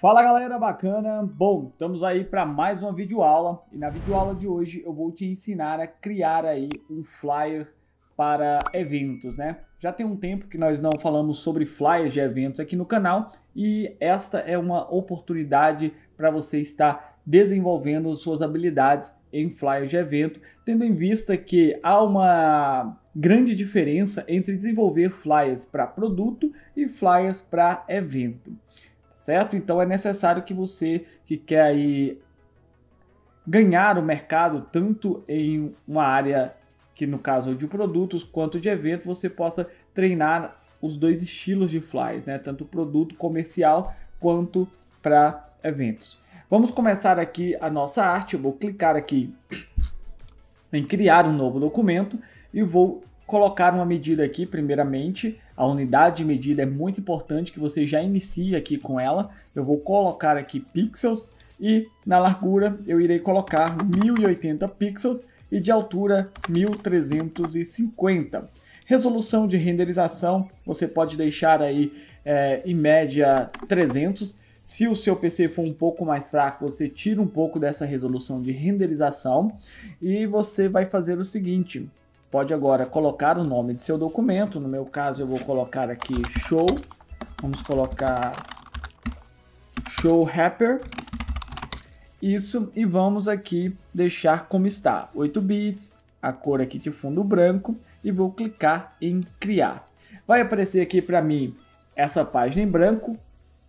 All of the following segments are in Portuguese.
Fala galera bacana, bom, estamos aí para mais uma videoaula e na videoaula de hoje eu vou te ensinar a criar aí um flyer para eventos, né? Já tem um tempo que nós não falamos sobre flyers de eventos aqui no canal e esta é uma oportunidade para você estar desenvolvendo suas habilidades em flyers de evento, tendo em vista que há uma grande diferença entre desenvolver flyers para produto e flyers para evento. Certo? Então é necessário que você que quer aí ganhar o mercado tanto em uma área que no caso de produtos quanto de evento, você possa treinar os dois estilos de flyers, né? Tanto produto comercial quanto para eventos. Vamos começar aqui a nossa arte. Eu vou clicar aqui em criar um novo documento e vou colocar uma medida aqui, primeiramente. A unidade de medida é muito importante que você já inicie aqui com ela. Eu vou colocar aqui pixels e na largura eu irei colocar 1080 pixels e de altura 1350. Resolução de renderização você pode deixar aí em média 300. Se o seu PC for um pouco mais fraco, você tira um pouco dessa resolução de renderização e você vai fazer o seguinte. Pode agora colocar o nome de seu documento. No meu caso, eu vou colocar aqui show. Vamos colocar show wrapper. Isso, e vamos aqui deixar como está. 8 bits, a cor aqui de fundo branco. E vou clicar em criar. Vai aparecer aqui para mim essa página em branco,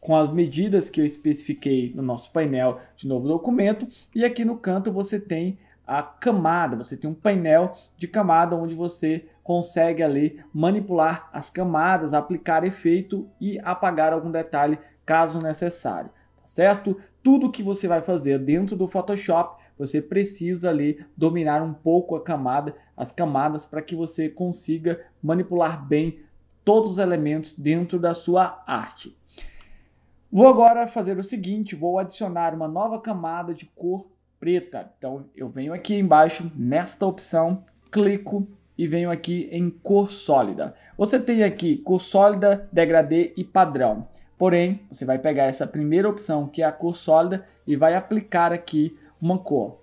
com as medidas que eu especifiquei no nosso painel de novo documento. E aqui no canto você tem a camada, você tem um painel de camada onde você consegue ali manipular as camadas, aplicar efeito e apagar algum detalhe caso necessário, tá certo? Tudo que você vai fazer dentro do Photoshop, você precisa ali dominar um pouco as camadas para que você consiga manipular bem todos os elementos dentro da sua arte. Vou agora fazer o seguinte, vou adicionar uma nova camada de cor preta. Então eu venho aqui embaixo nesta opção, clico e venho aqui em cor sólida. Você tem aqui cor sólida, degradê e padrão. Porém, você vai pegar essa primeira opção que é a cor sólida e vai aplicar aqui uma cor.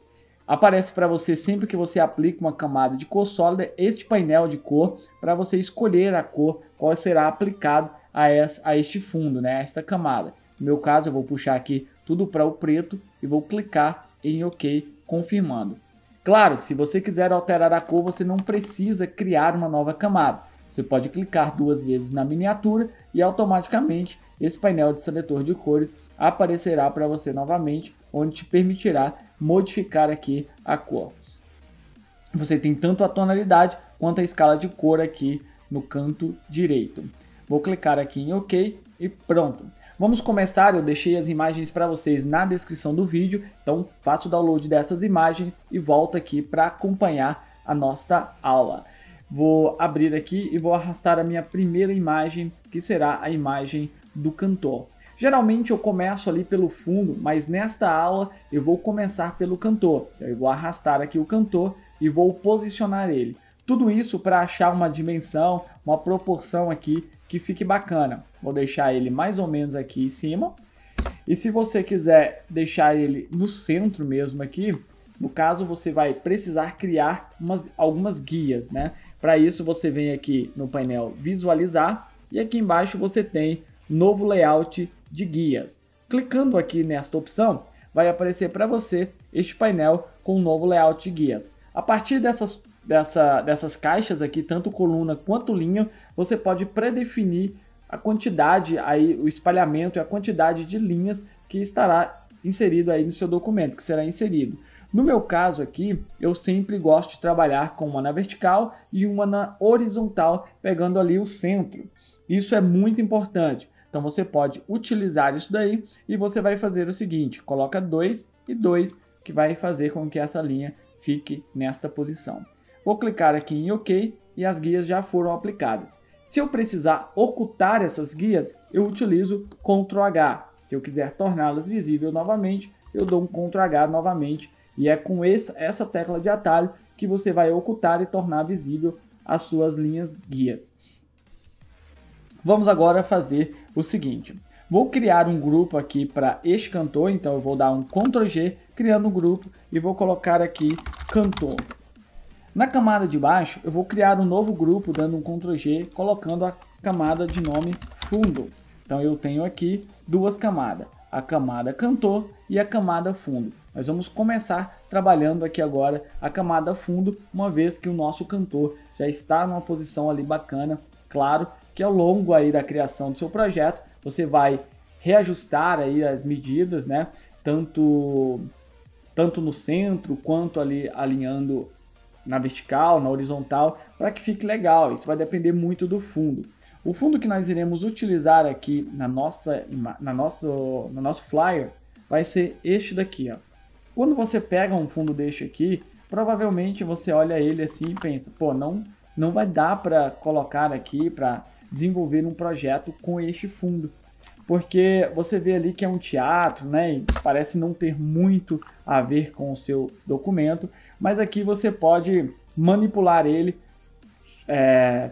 Aparece para você sempre que você aplica uma camada de cor sólida este painel de cor para você escolher a cor qual será aplicado a este fundo, né, a esta camada. No meu caso eu vou puxar aqui tudo para o preto e vou clicar em OK, confirmando. Claro que se você quiser alterar a cor, você não precisa criar uma nova camada. Você pode clicar duas vezes na miniatura e automaticamente esse painel de seletor de cores aparecerá para você novamente, onde te permitirá modificar aqui a cor. Você tem tanto a tonalidade quanto a escala de cor aqui no canto direito. Vou clicar aqui em OK e pronto. Vamos começar, eu deixei as imagens para vocês na descrição do vídeo, então faça o download dessas imagens e volta aqui para acompanhar a nossa aula. Vou abrir aqui e vou arrastar a minha primeira imagem, que será a imagem do cantor. Geralmente eu começo ali pelo fundo, mas nesta aula eu vou começar pelo cantor. Eu vou arrastar aqui o cantor e vou posicionar ele. Tudo isso para achar uma dimensão, uma proporção aqui que fique bacana. Vou deixar ele mais ou menos aqui em cima. E se você quiser deixar ele no centro mesmo aqui, no caso você vai precisar criar algumas guias, né? Para isso você vem aqui no painel visualizar e aqui embaixo você tem novo layout de guias. Clicando aqui nesta opção, vai aparecer para você este painel com um novo layout de guias. A partir dessas caixas aqui, tanto coluna quanto linha, você pode predefinir a quantidade, aí, o espalhamento e a quantidade de linhas que estará inserido aí no seu documento, que será inserido. No meu caso aqui, eu sempre gosto de trabalhar com uma na vertical e uma na horizontal, pegando ali o centro. Isso é muito importante. Então você pode utilizar isso daí e você vai fazer o seguinte, coloca 2 e 2, que vai fazer com que essa linha fique nesta posição. Vou clicar aqui em OK e as guias já foram aplicadas. Se eu precisar ocultar essas guias, eu utilizo Ctrl H. Se eu quiser torná-las visíveis novamente, eu dou um Ctrl H novamente. E é com essa tecla de atalho que você vai ocultar e tornar visível as suas linhas guias. Vamos agora fazer o seguinte. Vou criar um grupo aqui para este cantor, então eu vou dar um Ctrl G, criando um grupo e vou colocar aqui cantor. Na camada de baixo, eu vou criar um novo grupo, dando um Ctrl G, colocando a camada de nome fundo. Então eu tenho aqui duas camadas, a camada cantor e a camada fundo. Nós vamos começar trabalhando aqui agora a camada fundo, uma vez que o nosso cantor já está numa posição ali bacana. Claro que ao longo aí da criação do seu projeto, você vai reajustar aí as medidas, né? Tanto no centro, quanto ali alinhando na vertical, na horizontal, para que fique legal. Isso vai depender muito do fundo. O fundo que nós iremos utilizar aqui no nosso flyer vai ser este daqui, ó. Quando você pega um fundo deste aqui, provavelmente você olha ele assim e pensa, pô, não vai dar para colocar aqui, para desenvolver um projeto com este fundo. Porque você vê ali que é um teatro, né? E parece não ter muito a ver com o seu documento, mas aqui você pode manipular ele,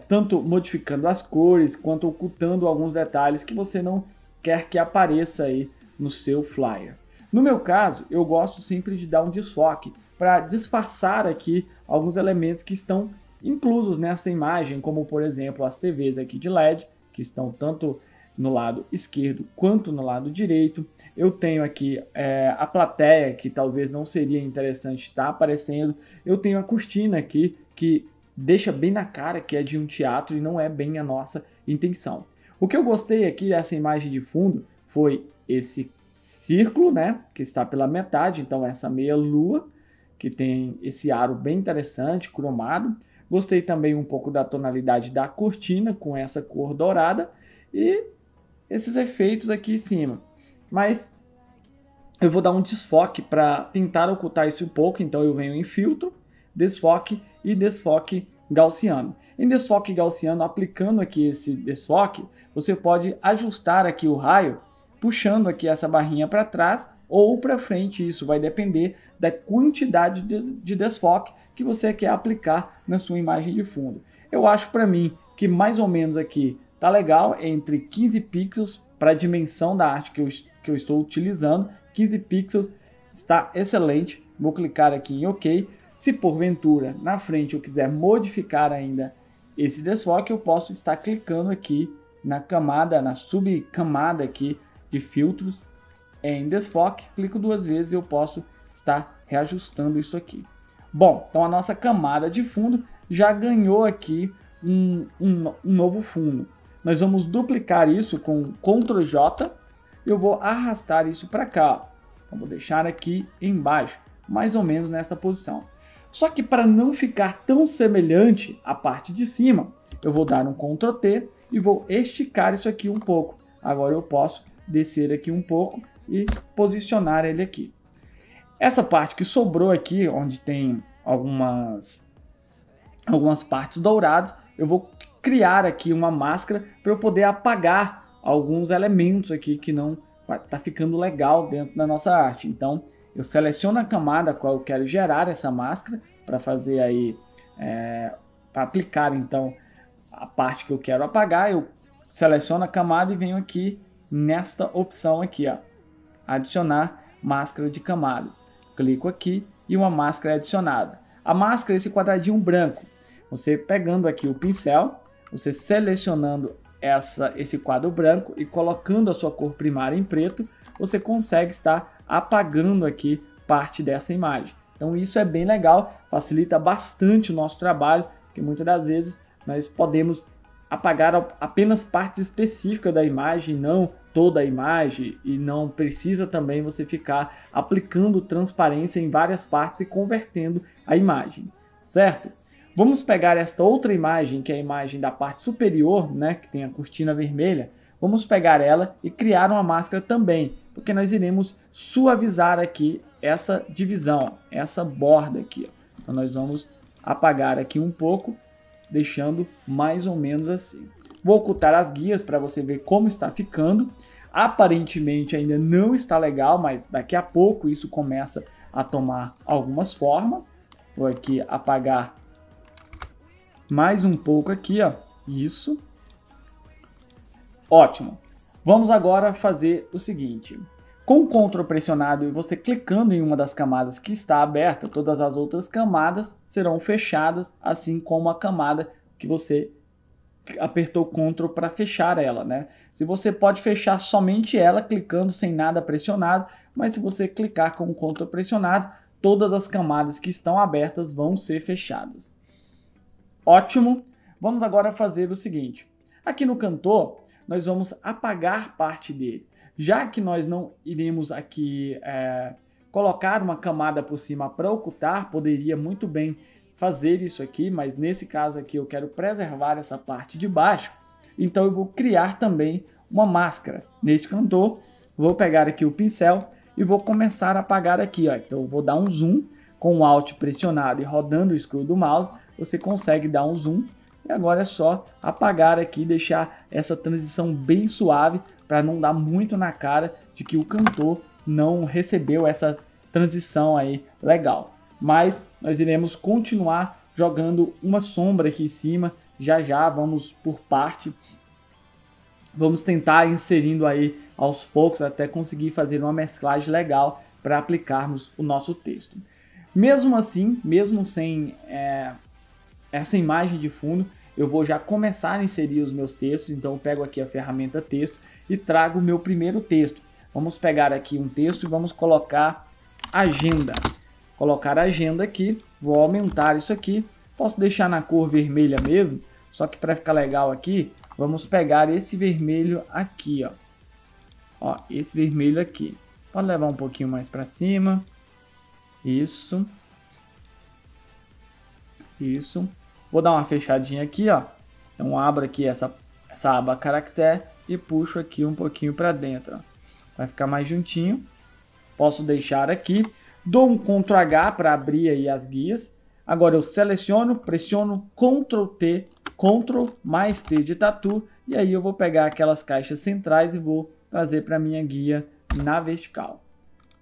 tanto modificando as cores, quanto ocultando alguns detalhes que você não quer que apareça aí no seu flyer. No meu caso, eu gosto sempre de dar um desfoque para disfarçar aqui alguns elementos que estão inclusos nessa imagem, como por exemplo as TVs aqui de LED, que estão tanto no lado esquerdo quanto no lado direito. Eu tenho aqui a plateia, que talvez não seria interessante estar aparecendo. Eu tenho a cortina aqui, que deixa bem na cara que é de um teatro e não é bem a nossa intenção. O que eu gostei aqui dessa imagem de fundo foi esse círculo, né, que está pela metade, então essa meia lua, que tem esse aro bem interessante, cromado. Gostei também um pouco da tonalidade da cortina, com essa cor dourada, e esses efeitos aqui em cima. Mas eu vou dar um desfoque para tentar ocultar isso um pouco, então eu venho em filtro, desfoque e desfoque gaussiano. Em desfoque gaussiano, aplicando aqui esse desfoque, você pode ajustar aqui o raio, puxando aqui essa barrinha para trás ou para frente. Isso vai depender da quantidade de desfoque que você quer aplicar na sua imagem de fundo. Eu acho para mim que mais ou menos aqui tá legal, entre 15 pixels para a dimensão da arte que eu estou utilizando. 15 pixels está excelente. Vou clicar aqui em OK. Se porventura na frente eu quiser modificar ainda esse desfoque, eu posso estar clicando aqui na camada, na subcamada aqui de filtros em desfoque, clico duas vezes e eu posso estar reajustando isso aqui. Bom, então a nossa camada de fundo já ganhou aqui um novo fundo. Nós vamos duplicar isso com Ctrl J. Eu vou arrastar isso para cá. Então, vou deixar aqui embaixo, mais ou menos nessa posição. Só que para não ficar tão semelhante à parte de cima, eu vou dar um Ctrl T e vou esticar isso aqui um pouco. Agora eu posso descer aqui um pouco e posicionar ele aqui. Essa parte que sobrou aqui, onde tem algumas partes douradas, eu vou criar aqui uma máscara para eu poder apagar alguns elementos aqui que não tá ficando legal dentro da nossa arte. Então eu seleciono a camada a qual eu quero gerar essa máscara para fazer aí, para aplicar então a parte que eu quero apagar. Eu seleciono a camada e venho aqui nesta opção aqui, ó, adicionar máscara de camadas. Clico aqui e uma máscara é adicionada. A máscara é esse quadradinho branco. Você pegando aqui o pincel, você selecionando esse quadro branco e colocando a sua cor primária em preto, você consegue estar apagando aqui parte dessa imagem. Então isso é bem legal, facilita bastante o nosso trabalho, porque muitas das vezes nós podemos apagar apenas partes específicas da imagem, não toda a imagem, e não precisa também você ficar aplicando transparência em várias partes e convertendo a imagem, certo? Vamos pegar esta outra imagem, que é a imagem da parte superior, né, que tem a cortina vermelha. Vamos pegar ela e criar uma máscara também, porque nós iremos suavizar aqui essa divisão, essa borda aqui. Então nós vamos apagar aqui um pouco, deixando mais ou menos assim. Vou ocultar as guias para você ver como está ficando. Aparentemente ainda não está legal, mas daqui a pouco isso começa a tomar algumas formas. Vou aqui apagar mais um pouco aqui, ó. Isso. Ótimo. Vamos agora fazer o seguinte. Com o Ctrl pressionado e você clicando em uma das camadas que está aberta, todas as outras camadas serão fechadas, assim como a camada que você apertou Ctrl para fechar ela, né? Se você pode fechar somente ela clicando sem nada pressionado, mas se você clicar com o Ctrl pressionado, todas as camadas que estão abertas vão ser fechadas. Ótimo! Vamos agora fazer o seguinte. Aqui no cantor, nós vamos apagar parte dele. Já que nós não iremos aqui colocar uma camada por cima para ocultar, poderia muito bem fazer isso aqui, mas nesse caso aqui eu quero preservar essa parte de baixo, então eu vou criar também uma máscara. Neste cantor, vou pegar aqui o pincel e vou começar a apagar aqui, ó. Então eu vou dar um zoom com o Alt pressionado e rodando o scroll do mouse, você consegue dar um zoom. E agora é só apagar aqui e deixar essa transição bem suave para não dar muito na cara de que o cantor não recebeu essa transição aí legal. Mas nós iremos continuar jogando uma sombra aqui em cima. Já vamos por parte. Vamos tentar inserindo aí aos poucos até conseguir fazer uma mesclagem legal para aplicarmos o nosso texto. Mesmo assim, mesmo sem essa imagem de fundo, eu vou já começar a inserir os meus textos. Então eu pego aqui a ferramenta texto e trago o meu primeiro texto. Vamos pegar aqui um texto e vamos colocar agenda. Colocar agenda aqui, vou aumentar isso aqui. Posso deixar na cor vermelha mesmo, só que para ficar legal aqui, vamos pegar esse vermelho aqui, ó. Ó, esse vermelho aqui. Pode levar um pouquinho mais para cima. Isso. Isso. Vou dar uma fechadinha aqui, ó. Então abro aqui essa aba caractere e puxo aqui um pouquinho para dentro, ó. Vai ficar mais juntinho. Posso deixar aqui. Dou um Ctrl H para abrir aí as guias. Agora eu seleciono, pressiono Ctrl T, Ctrl mais T de tatu. E aí eu vou pegar aquelas caixas centrais e vou trazer para minha guia na vertical.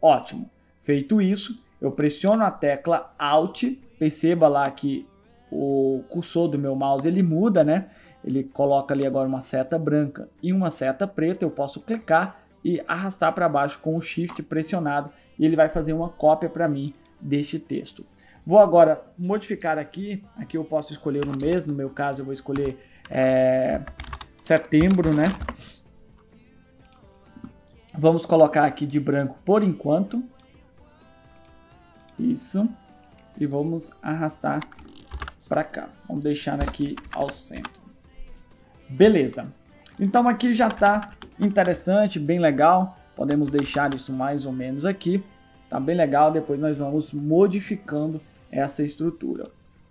Ótimo. Feito isso, eu pressiono a tecla Alt. Perceba lá que o cursor do meu mouse ele muda, né? Ele coloca ali agora uma seta branca e uma seta preta. Eu posso clicar e arrastar para baixo com o Shift pressionado e ele vai fazer uma cópia para mim deste texto. Vou agora modificar aqui. Aqui eu posso escolher um mês. No meu caso eu vou escolher setembro, né? Vamos colocar aqui de branco por enquanto. Isso. E vamos arrastar para cá. Vamos deixar aqui ao centro. Beleza. Então aqui já está interessante, bem legal. Podemos deixar isso mais ou menos aqui. Tá bem legal. Depois nós vamos modificando essa estrutura.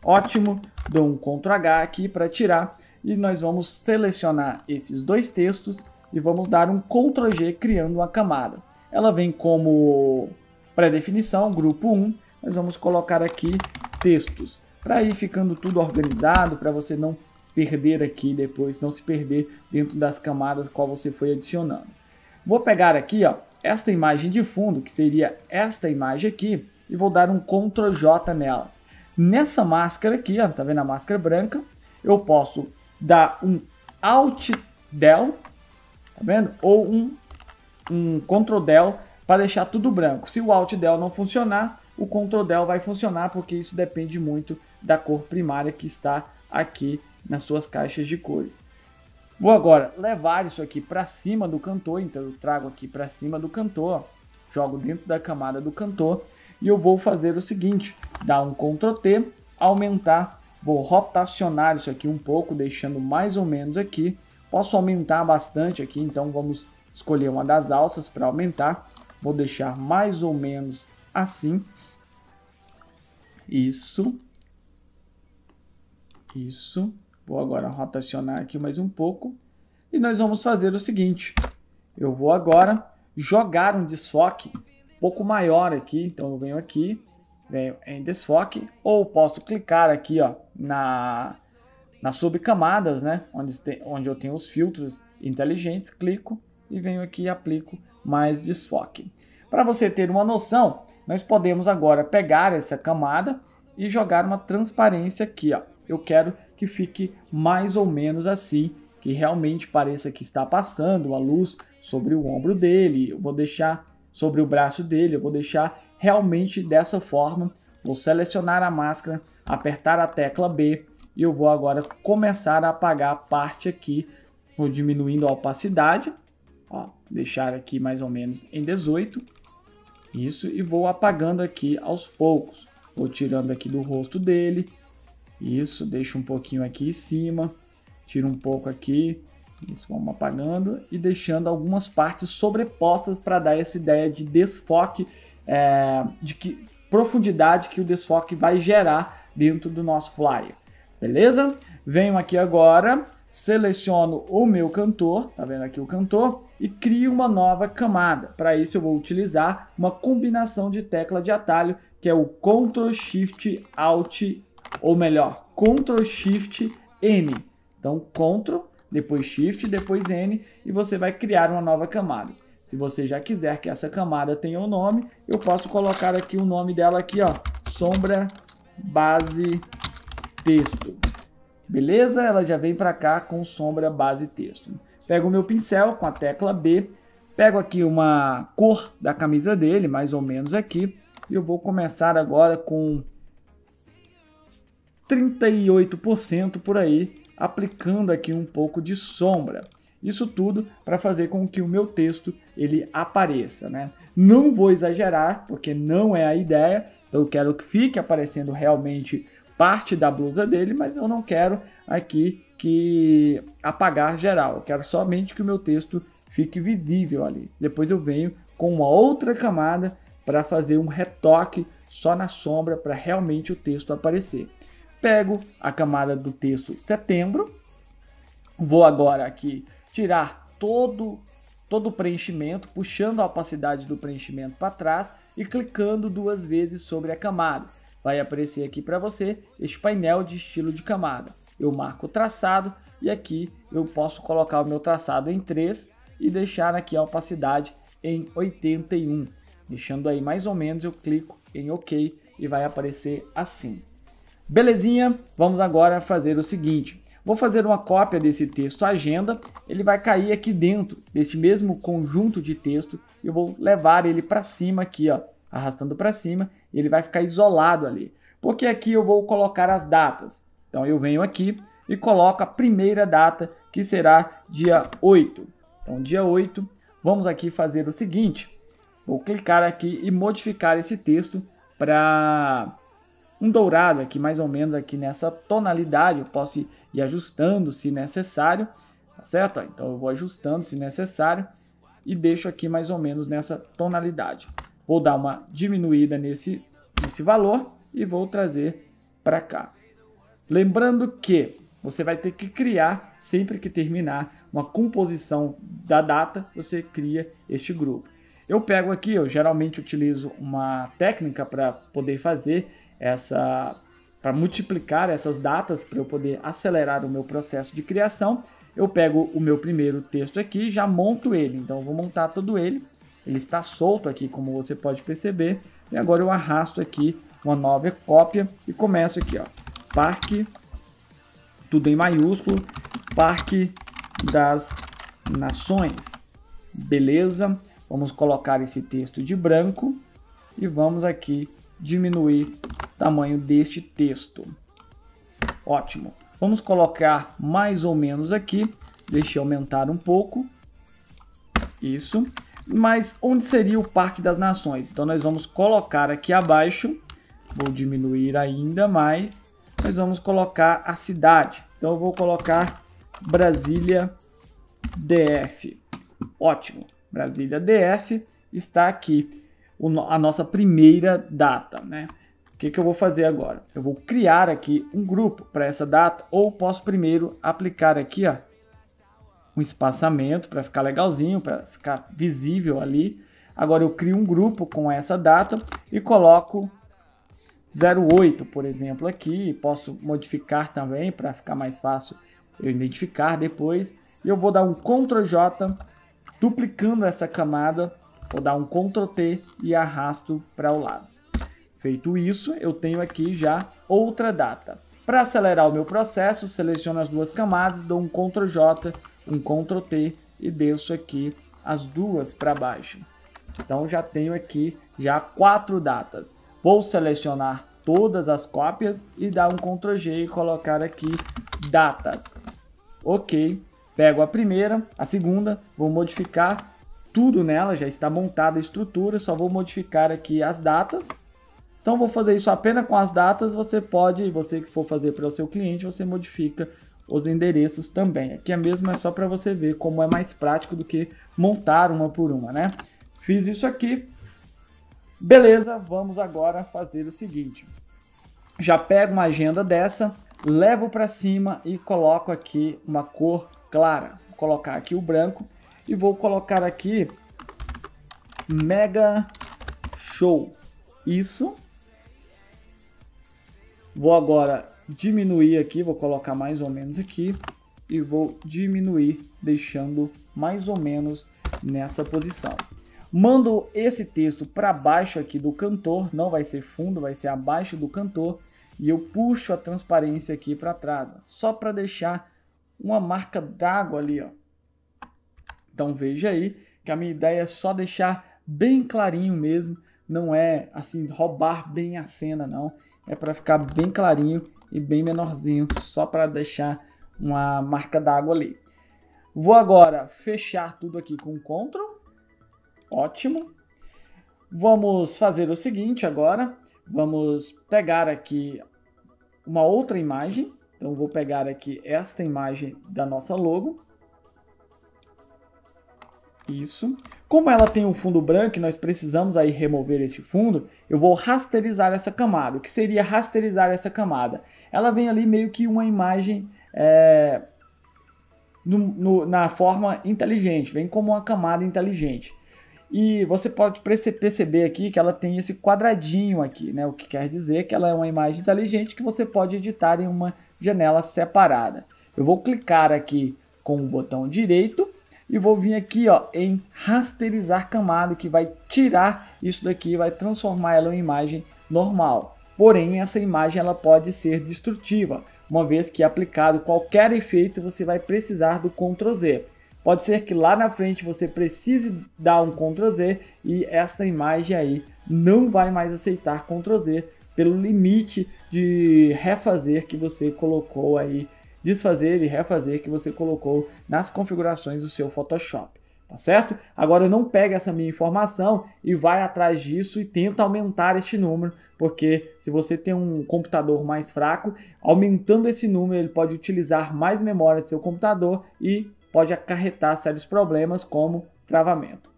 Ótimo. Dou um Ctrl H aqui para tirar. E nós vamos selecionar esses dois textos e vamos dar um Ctrl G criando uma camada. Ela vem como pré-definição, grupo 1. Nós vamos colocar aqui textos. Para ir ficando tudo organizado, para você não perder aqui depois, não se perder dentro das camadas qual você foi adicionando. Vou pegar aqui, ó, esta imagem de fundo, que seria esta imagem aqui, e vou dar um Ctrl J nela. Nessa máscara aqui, ó, tá vendo a máscara branca? Eu posso dar um Alt Del, tá vendo? Ou um Ctrl Del para deixar tudo branco. Se o Alt Del não funcionar, o Ctrl Del vai funcionar, porque isso depende muito da cor primária que está aqui nas suas caixas de cores. Vou agora levar isso aqui para cima do cantor, então eu trago aqui para cima do cantor, jogo dentro da camada do cantor e eu vou fazer o seguinte, dar um Ctrl T, aumentar, vou rotacionar isso aqui um pouco, deixando mais ou menos aqui, posso aumentar bastante aqui, então vamos escolher uma das alças para aumentar, vou deixar mais ou menos assim, isso, vou agora rotacionar aqui mais um pouco e nós vamos fazer o seguinte, eu vou agora jogar um desfoque um pouco maior aqui, então eu venho aqui, venho em desfoque, ou posso clicar aqui, ó, nas subcamadas, né, onde eu tenho os filtros inteligentes, clico e venho aqui e aplico mais desfoque. Para você ter uma noção, nós podemos agora pegar essa camada e jogar uma transparência aqui, ó. Eu quero que fique mais ou menos assim, que realmente pareça que está passando a luz sobre o ombro dele, eu vou deixar sobre o braço dele, eu vou deixar realmente dessa forma. Vou selecionar a máscara, apertar a tecla B e eu vou agora começar a apagar a parte aqui. Vou diminuindo a opacidade, ó, deixar aqui mais ou menos em 18, isso, e vou apagando aqui aos poucos. Vou tirando aqui do rosto dele, isso, deixo um pouquinho aqui em cima, tiro um pouco aqui, isso, vamos apagando e deixando algumas partes sobrepostas para dar essa ideia de desfoque, profundidade que o desfoque vai gerar dentro do nosso flyer, beleza? Venho aqui agora, seleciono o meu cantor, tá vendo aqui o cantor, e crio uma nova camada. Para isso eu vou utilizar uma combinação de tecla de atalho, que é o Ctrl Shift Alt, ou melhor, Ctrl Shift N. Então Ctrl, depois Shift, depois N, e você vai criar uma nova camada. Se você já quiser que essa camada tenha um nome, eu posso colocar aqui o nome dela aqui, ó, sombra base texto. Beleza? Ela já vem para cá com sombra base texto. Pego o meu pincel com a tecla B, pego aqui uma cor da camisa dele, mais ou menos aqui, e eu vou começar agora com 38% por aí, aplicando aqui um pouco de sombra. Isso tudo para fazer com que o meu texto ele apareça, né? Não vou exagerar, porque não é a ideia. Então eu quero que fique aparecendo realmente parte da blusa dele, mas eu não quero aqui que apagar geral. Eu quero somente que o meu texto fique visível ali. Depois eu venho com uma outra camada para fazer um retoque só na sombra para realmente o texto aparecer. Pego a camada do texto setembro, vou agora aqui tirar todo o preenchimento, puxando a opacidade do preenchimento para trás e clicando 2 vezes sobre a camada. Vai aparecer aqui para você este painel de estilo de camada. Eu marco o traçado e aqui eu posso colocar o meu traçado em 3 e deixar aqui a opacidade em 81. Deixando aí mais ou menos, eu clico em OK e vai aparecer assim. Belezinha? Vamos agora fazer o seguinte. Vou fazer uma cópia desse texto agenda, ele vai cair aqui dentro deste mesmo conjunto de texto, eu vou levar ele para cima aqui, ó, arrastando para cima, e ele vai ficar isolado ali, porque aqui eu vou colocar as datas. Então eu venho aqui e coloco a primeira data, que será dia 8. Então dia 8, vamos aqui fazer o seguinte, vou clicar aqui e modificar esse texto para um dourado aqui, mais ou menos aqui nessa tonalidade. Eu posso ir ajustando se necessário, tá certo? Então eu vou ajustando se necessário e deixo aqui mais ou menos nessa tonalidade. Vou dar uma diminuída nesse valor e vou trazer para cá. Lembrando que você vai ter que criar, sempre que terminar uma composição da data, você cria este grupo. Eu pego aqui, eu geralmente utilizo uma técnica para poder fazer para multiplicar essas datas, para eu poder acelerar o meu processo de criação. Eu pego o meu primeiro texto aqui, já monto ele, então eu vou montar todo ele. Ele está solto aqui, como você pode perceber, e agora eu arrasto aqui uma nova cópia e começo aqui, ó, Parque, tudo em maiúsculo, Parque das Nações, beleza? Vamos colocar esse texto de branco e vamos aqui diminuir o tamanho deste texto. Ótimo. Vamos colocar mais ou menos aqui. Deixa eu aumentar um pouco. Isso. Mas onde seria o Parque das Nações? Então nós vamos colocar aqui abaixo. Vou diminuir ainda mais. Nós vamos colocar a cidade. Então eu vou colocar Brasília DF. Ótimo. Brasília DF está aqui. A nossa primeira data, né? O que eu vou fazer agora? Eu vou criar aqui um grupo para essa data, ou posso primeiro aplicar aqui, ó, um espaçamento para ficar legalzinho, para ficar visível ali. Agora eu crio um grupo com essa data e coloco 08, por exemplo, aqui. Posso modificar também para ficar mais fácil eu identificar depois. E eu vou dar um Ctrl J, duplicando essa camada. Vou dar um Ctrl T e arrasto para o lado. Feito isso, eu tenho aqui já outra data. Para acelerar o meu processo, seleciono as duas camadas, dou um Ctrl J, um Ctrl T e desço aqui as duas para baixo. Então já tenho aqui já 4 datas. Vou selecionar todas as cópias e dar um Ctrl G e colocar aqui datas. Ok, pego a primeira, a segunda, vou modificar tudo nela, já está montada a estrutura, só vou modificar aqui as datas. Então vou fazer isso apenas com as datas, você que for fazer para o seu cliente, você modifica os endereços também. Aqui a mesma é só para você ver como é mais prático do que montar uma por uma, né? Fiz isso aqui. Beleza, vamos agora fazer o seguinte. Já pego uma agenda dessa, levo para cima e coloco aqui uma cor clara. Vou colocar aqui o branco e vou colocar aqui Mega Show. Isso. Vou agora diminuir aqui, vou colocar mais ou menos aqui e vou diminuir, deixando mais ou menos nessa posição. Mando esse texto para baixo aqui do cantor, não vai ser fundo, vai ser abaixo do cantor, e eu puxo a transparência aqui para trás, só para deixar uma marca d'água ali, ó. Então veja aí que a minha ideia é só deixar bem clarinho mesmo, não é assim roubar bem a cena não, é para ficar bem clarinho e bem menorzinho, só para deixar uma marca d'água ali. Vou agora fechar tudo aqui com Ctrl. Ótimo. Vamos fazer o seguinte agora. Vamos pegar aqui uma outra imagem. Então vou pegar aqui esta imagem da nossa logo. Isso. Como ela tem um fundo branco e nós precisamos aí remover esse fundo, eu vou rasterizar essa camada. O que seria rasterizar essa camada? Ela vem ali meio que uma imagem na forma inteligente, vem como uma camada inteligente. E você pode perceber aqui que ela tem esse quadradinho aqui, né? O que quer dizer que ela é uma imagem inteligente que você pode editar em uma janela separada. Eu vou clicar aqui com o botão direito e vou vir aqui, ó, em rasterizar camada, que vai tirar isso daqui e vai transformar ela em imagem normal. Porém, essa imagem ela pode ser destrutiva, uma vez que aplicado qualquer efeito você vai precisar do Ctrl Z. Pode ser que lá na frente você precise dar um Ctrl Z e essa imagem aí não vai mais aceitar Ctrl Z pelo limite de refazer que você colocou aí, desfazer e refazer que você colocou nas configurações do seu Photoshop, tá certo? Agora não pega essa minha informação e vai atrás disso e tenta aumentar este número, porque se você tem um computador mais fraco, aumentando esse número ele pode utilizar mais memória do seu computador e pode acarretar sérios problemas como travamento.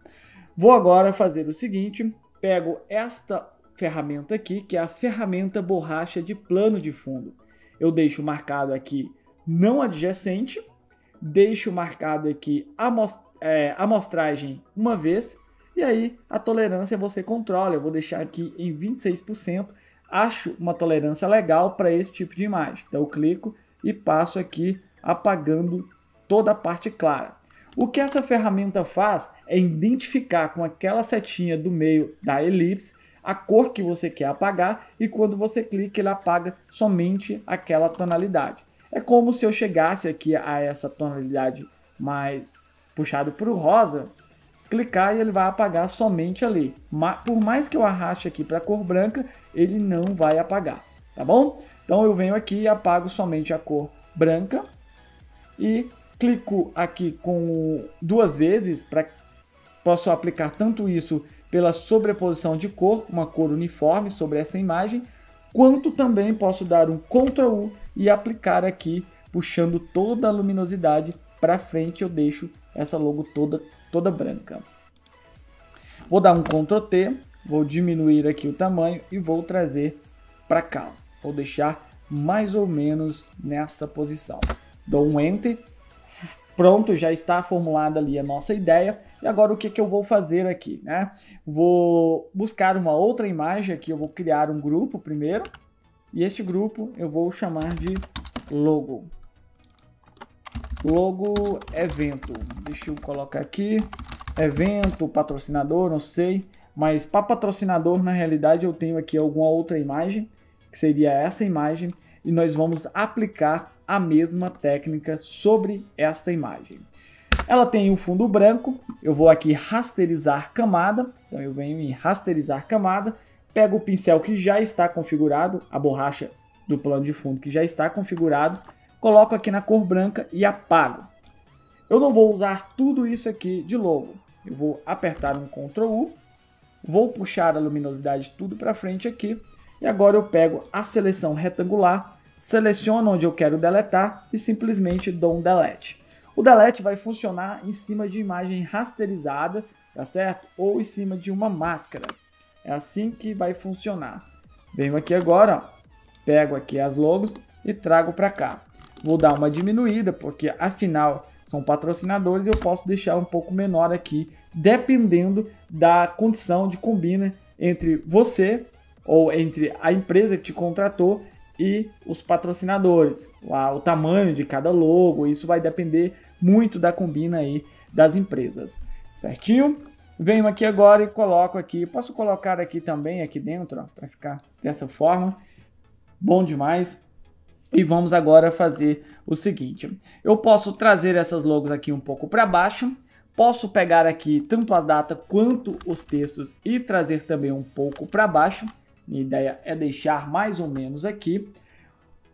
Vou agora fazer o seguinte, pego esta ferramenta aqui, que é a ferramenta borracha de plano de fundo. Eu deixo marcado aqui não adjacente, deixo marcado aqui amostragem uma vez, e aí a tolerância você controla. Eu vou deixar aqui em 26%, acho uma tolerância legal para esse tipo de imagem. Então eu clico e passo aqui apagando toda a parte clara. O que essa ferramenta faz é identificar com aquela setinha do meio da elipse a cor que você quer apagar e quando você clica ele apaga somente aquela tonalidade. É como se eu chegasse aqui a essa tonalidade mais puxado para o rosa, clicar e ele vai apagar somente ali. Por mais que eu arraste aqui para a cor branca, ele não vai apagar, tá bom? Então eu venho aqui e apago somente a cor branca e clico aqui com 2 vezes, posso aplicar tanto isso pela sobreposição de cor, uma cor uniforme sobre essa imagem, quanto também posso dar um Ctrl U e aplicar aqui, puxando toda a luminosidade para frente, eu deixo essa logo toda branca. Vou dar um Ctrl T, vou diminuir aqui o tamanho e vou trazer para cá. Vou deixar mais ou menos nessa posição. Dou um Enter. Pronto, já está formulada ali a nossa ideia. E agora o que eu vou fazer aqui, né? Vou buscar uma outra imagem aqui, eu vou criar um grupo primeiro. E este grupo eu vou chamar de logo. Logo evento. Deixa eu colocar aqui. Evento, patrocinador, não sei. Mas para patrocinador, na realidade, eu tenho aqui alguma outra imagem, que seria essa imagem. e nós vamos aplicar a mesma técnica sobre esta imagem. Ela tem um fundo branco, eu vou aqui rasterizar camada, então eu venho em rasterizar camada, pego o pincel que já está configurado, a borracha do plano de fundo que já está configurado, coloco aqui na cor branca e apago. Eu não vou usar tudo isso aqui de novo, eu vou apertar um Ctrl U, vou puxar a luminosidade tudo para frente aqui, e agora eu pego a seleção retangular, seleciono onde eu quero deletar e simplesmente dou um delete. O delete vai funcionar em cima de imagem rasterizada, tá certo? Ou em cima de uma máscara. É assim que vai funcionar. Venho aqui agora, ó, pego aqui as logos e trago para cá. Vou dar uma diminuída, porque afinal são patrocinadores e eu posso deixar um pouco menor aqui, dependendo da condição de combina entre você ou entre a empresa que te contratou e os patrocinadores. O tamanho de cada logo, isso vai depender muito da combina aí das empresas, certinho? Venho aqui agora e coloco aqui, posso colocar aqui também aqui dentro, para ficar dessa forma, bom demais. E vamos agora fazer o seguinte, eu posso trazer essas logos aqui um pouco para baixo, posso pegar aqui tanto a data quanto os textos e trazer também um pouco para baixo, minha ideia é deixar mais ou menos aqui.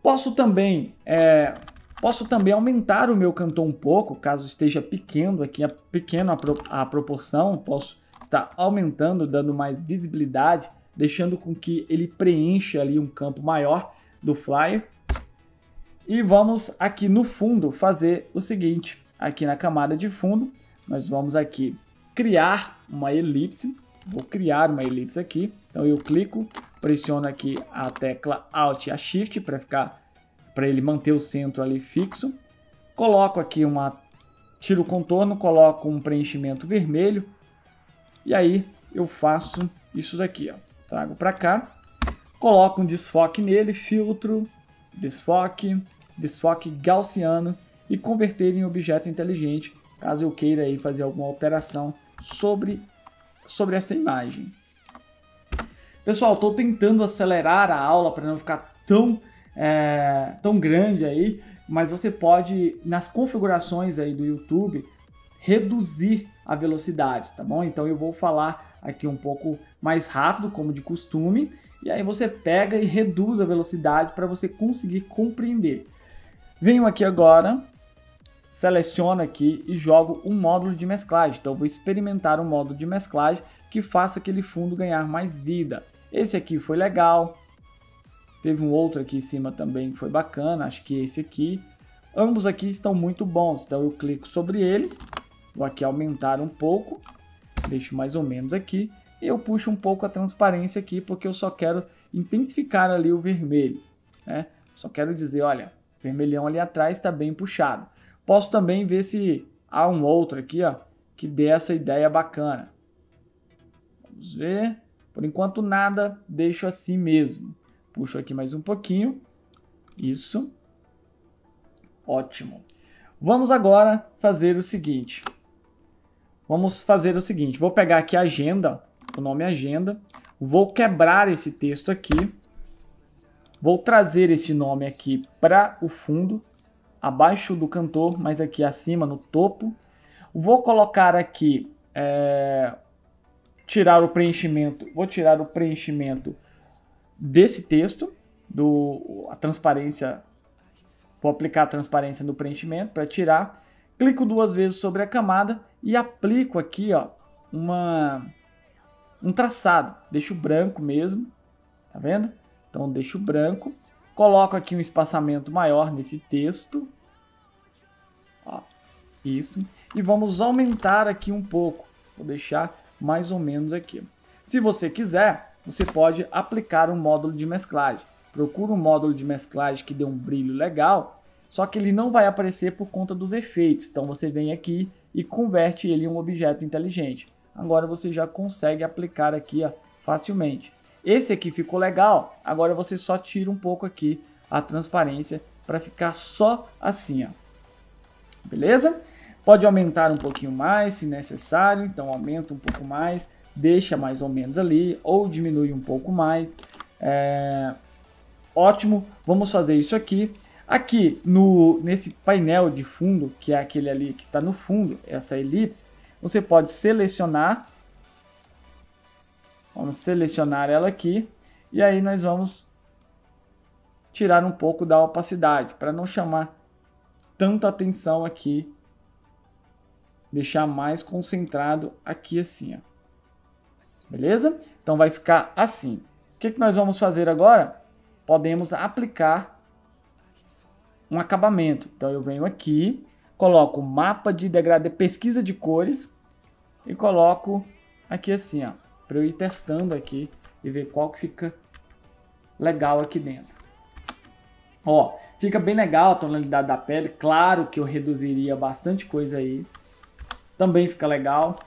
Posso também aumentar o meu cantor um pouco, caso esteja pequeno aqui, pequena a proporção, posso estar aumentando, dando mais visibilidade, deixando com que ele preencha ali um campo maior do flyer. E vamos aqui no fundo fazer o seguinte, aqui na camada de fundo, nós vamos aqui criar uma elipse, vou criar uma elipse aqui, então eu clico, pressiono aqui a tecla Alt e a Shift para ele manter o centro ali fixo. Coloco aqui tiro o contorno, coloco um preenchimento vermelho e aí eu faço isso daqui, ó. Trago para cá, coloco um desfoque nele, filtro, desfoque gaussiano e converter em objeto inteligente, caso eu queira aí fazer alguma alteração sobre essa imagem. Pessoal, estou tentando acelerar a aula para não ficar tão grande aí, mas você pode, nas configurações aí do YouTube, reduzir a velocidade, tá bom? Então eu vou falar aqui um pouco mais rápido, como de costume, e aí você pega e reduz a velocidade para você conseguir compreender. Venho aqui agora, seleciono aqui e jogo um módulo de mesclagem. Então eu vou experimentar um módulo de mesclagem que faça aquele fundo ganhar mais vida. Esse aqui foi legal. Teve um outro aqui em cima também que foi bacana, acho que esse aqui. Ambos aqui estão muito bons, então eu clico sobre eles. Vou aqui aumentar um pouco, deixo mais ou menos aqui. E eu puxo um pouco a transparência aqui, porque eu só quero intensificar ali o vermelho, né? Só quero dizer, olha, o vermelhão ali atrás está bem puxado. Posso também ver se há um outro aqui, ó, que dê essa ideia bacana. Vamos ver. Por enquanto nada, deixo assim mesmo. Puxo aqui mais um pouquinho. Isso. Ótimo. Vamos agora fazer o seguinte. Vou pegar aqui a agenda, o nome agenda. Vou quebrar esse texto aqui. Vou trazer esse nome aqui para o fundo, abaixo do cantor, mas aqui acima no topo. Vou colocar aqui, tirar o preenchimento. Vou tirar o preenchimento desse texto, a transparência. Vou aplicar a transparência no preenchimento para tirar. Clico duas vezes sobre a camada e aplico aqui, ó, um traçado. Deixo branco mesmo, tá vendo? Então deixo branco. Coloco aqui um espaçamento maior nesse texto. Ó, isso. E vamos aumentar aqui um pouco. Vou deixar mais ou menos aqui. Se você quiser, você pode aplicar um módulo de mesclagem. Procura um módulo de mesclagem que dê um brilho legal, só que ele não vai aparecer por conta dos efeitos. Então você vem aqui e converte ele em um objeto inteligente. Agora você já consegue aplicar aqui, ó, facilmente. Esse aqui ficou legal, agora você só tira um pouco aqui a transparência para ficar só assim, ó. Beleza? Pode aumentar um pouquinho mais se necessário, então aumenta um pouco mais, deixa mais ou menos ali, ou diminui um pouco mais. Ótimo, vamos fazer isso aqui. Aqui nesse painel de fundo, que é aquele ali que está no fundo, essa elipse, você pode selecionar. Vamos selecionar ela aqui. E aí nós vamos tirar um pouco da opacidade, para não chamar tanta atenção aqui. Deixar mais concentrado aqui assim, ó. Beleza? Então vai ficar assim. O que nós vamos fazer agora? Podemos aplicar um acabamento. Então eu venho aqui, coloco mapa de degradê, pesquisa de cores e coloco aqui assim, ó, para eu ir testando aqui e ver qual que fica legal aqui dentro. Ó, fica bem legal a tonalidade da pele. Claro que eu reduziria bastante coisa aí. Também fica legal.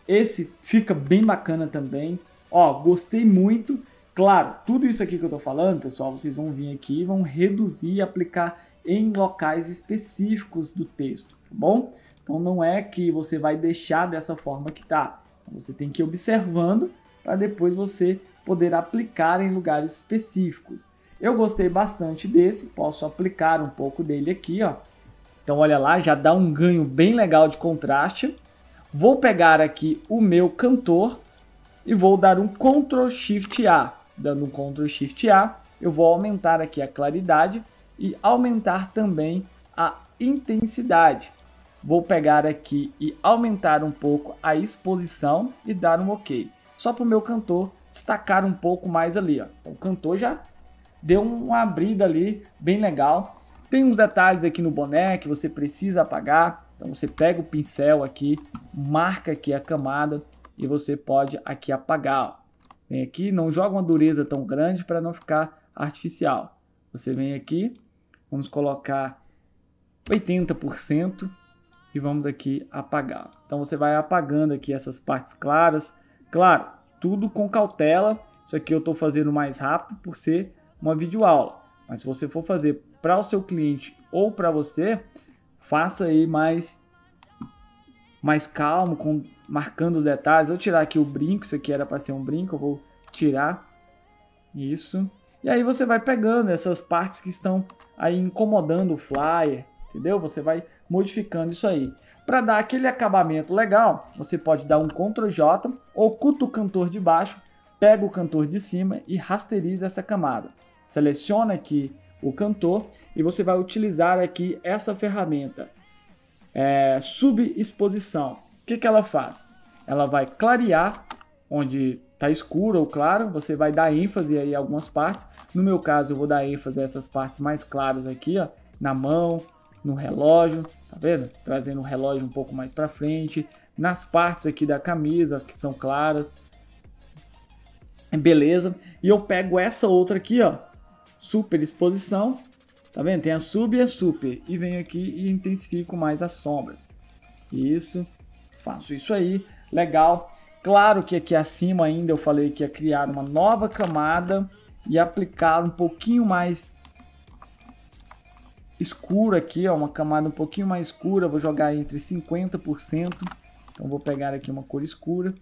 Esse fica bem bacana também. Ó, gostei muito. Claro, tudo isso aqui que eu tô falando, pessoal, vocês vão vir aqui e vão reduzir e aplicar em locais específicos do texto, tá bom? Então não é que você vai deixar dessa forma que tá. Você tem que ir observando para depois você poder aplicar em lugares específicos. Eu gostei bastante desse, posso aplicar um pouco dele aqui, ó. Então olha lá, já dá um ganho bem legal de contraste. Vou pegar aqui o meu cantor e vou dar um Ctrl Shift A. Dando um Ctrl Shift A, eu vou aumentar aqui a claridade e aumentar também a intensidade. Vou pegar aqui e aumentar um pouco a exposição e dar um OK. Só para o meu cantor destacar um pouco mais ali, ó. Então, o cantor já deu uma abrida ali bem legal. Tem uns detalhes aqui no boné que você precisa apagar. Então você pega o pincel aqui, marca aqui a camada e você pode aqui apagar, ó. Vem aqui, não joga uma dureza tão grande para não ficar artificial. Você vem aqui, vamos colocar 80% e vamos aqui apagar. Então você vai apagando aqui essas partes claras. Claro, tudo com cautela. Isso aqui eu estou fazendo mais rápido por ser uma videoaula. Mas se você for fazer para o seu cliente ou para você, faça aí mais calmo, marcando os detalhes. Vou tirar aqui o brinco, isso aqui era para ser um brinco, eu vou tirar isso. E aí você vai pegando essas partes que estão aí incomodando o flyer, entendeu? Você vai modificando isso aí. Para dar aquele acabamento legal, você pode dar um Ctrl J, oculta o cantor de baixo, pega o cantor de cima e rasteriza essa camada. Seleciona aqui o cantor e você vai utilizar aqui essa ferramenta, subexposição. O que ela faz? Ela vai clarear onde está escuro ou claro, você vai dar ênfase aí em algumas partes. No meu caso, eu vou dar ênfase a essas partes mais claras aqui, ó, na mão, no relógio, tá vendo? Trazendo o relógio um pouco mais para frente, nas partes aqui da camisa que são claras. Beleza? E eu pego essa outra aqui, ó, super exposição, tá vendo? Tem a sub e a super, e venho aqui e intensifico mais as sombras. Isso, faço isso aí, legal. Claro que aqui acima ainda eu falei que ia criar uma nova camada e aplicar um pouquinho mais escuro aqui, ó, uma camada um pouquinho mais escura, vou jogar entre 50%. Então vou pegar aqui uma cor escura,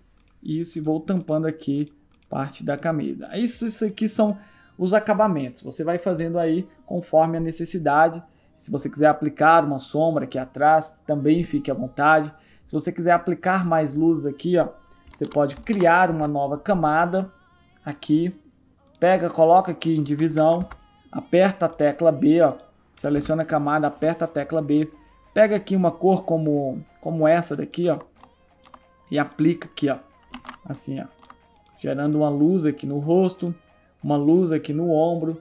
isso, e vou tampando aqui parte da camisa. Isso aqui são os acabamentos. Você vai fazendo aí conforme a necessidade. Se você quiser aplicar uma sombra aqui atrás, também fique à vontade. Se você quiser aplicar mais luzes aqui, ó, você pode criar uma nova camada aqui. Pega, coloca aqui em divisão, aperta a tecla B, ó, seleciona a camada, aperta a tecla B. Pega aqui uma cor como essa daqui, ó, e aplica aqui, ó, assim, ó, gerando uma luz aqui no rosto, uma luz aqui no ombro.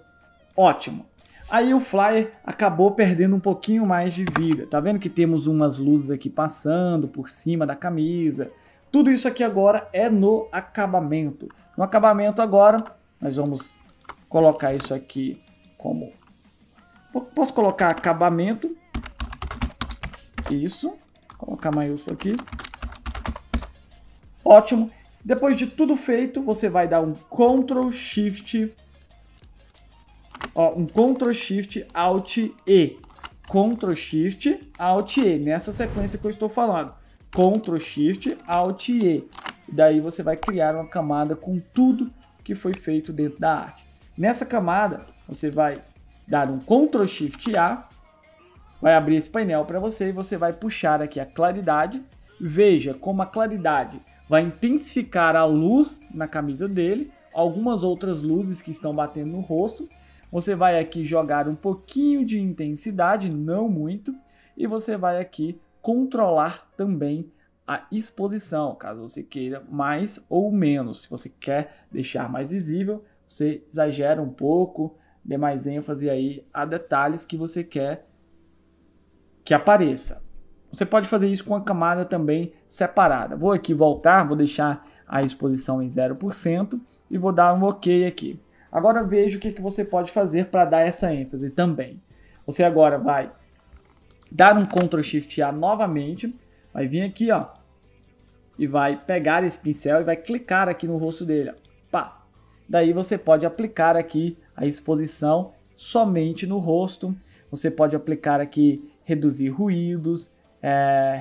Ótimo. Aí o flyer acabou perdendo um pouquinho mais de vida. Tá vendo que temos umas luzes aqui passando por cima da camisa. Tudo isso aqui agora é no acabamento. No acabamento agora, nós vamos colocar isso aqui como... Posso colocar acabamento. Isso. Colocar maiúsculo aqui. Ótimo. Depois de tudo feito, você vai dar um Ctrl Shift, ó, um Ctrl Shift Alt E. Ctrl Shift Alt E, nessa sequência que eu estou falando. Ctrl Shift Alt E. Daí você vai criar uma camada com tudo que foi feito dentro da arte. Nessa camada, você vai dar um Ctrl Shift A, vai abrir esse painel para você e você vai puxar aqui a claridade. Veja como a claridade vai intensificar a luz na camisa dele, algumas outras luzes que estão batendo no rosto. Você vai aqui jogar um pouquinho de intensidade, não muito, e você vai aqui controlar também a exposição, caso você queira mais ou menos. Se você quer deixar mais visível, você exagera um pouco, dê mais ênfase aí a detalhes que você quer que apareça. Você pode fazer isso com a camada também separada. Vou aqui voltar, vou deixar a exposição em 0% e vou dar um OK aqui. Agora veja o que você pode fazer para dar essa ênfase também. Você agora vai dar um Ctrl Shift A novamente, vai vir aqui, ó, e vai pegar esse pincel e vai clicar aqui no rosto dele, ó. Pá. Daí você pode aplicar aqui a exposição somente no rosto. Você pode aplicar aqui reduzir ruídos,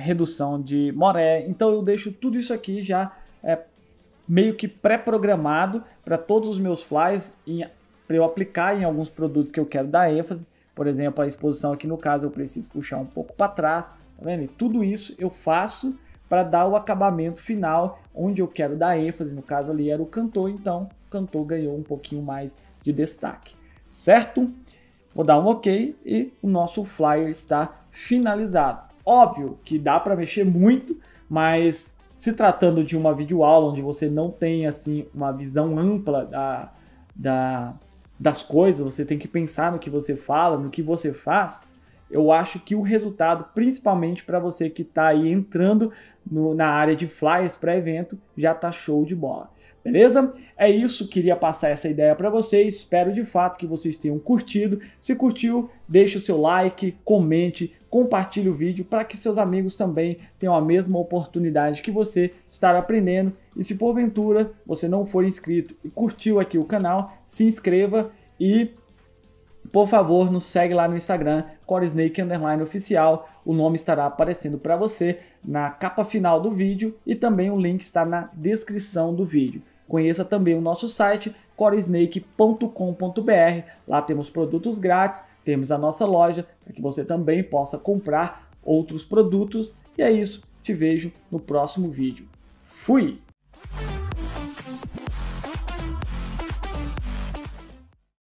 redução de moré. Então eu deixo tudo isso aqui já meio que pré-programado para todos os meus flyers, para eu aplicar em alguns produtos que eu quero dar ênfase. Por exemplo, a exposição aqui no caso eu preciso puxar um pouco para trás, tá vendo? E tudo isso eu faço para dar o acabamento final onde eu quero dar ênfase. No caso ali era o cantor, então o cantor ganhou um pouquinho mais de destaque, certo? Vou dar um OK e o nosso flyer está finalizado. Óbvio que dá para mexer muito, mas se tratando de uma videoaula onde você não tem assim uma visão ampla das coisas, você tem que pensar no que você fala, no que você faz, eu acho que o resultado, principalmente para você que está aí entrando na área de flyers para evento, já está show de bola. Beleza? É isso, queria passar essa ideia para vocês, espero de fato que vocês tenham curtido. Se curtiu, deixe o seu like, comente, compartilhe o vídeo para que seus amigos também tenham a mesma oportunidade que você estar aprendendo. E se porventura você não for inscrito e curtiu aqui o canal, se inscreva e, por favor, nos segue lá no Instagram, CoreSnake_oficial. O nome estará aparecendo para você na capa final do vídeo e também o link está na descrição do vídeo. Conheça também o nosso site, coresnake.com.br. Lá temos produtos grátis, temos a nossa loja, para que você também possa comprar outros produtos. E é isso, te vejo no próximo vídeo. Fui!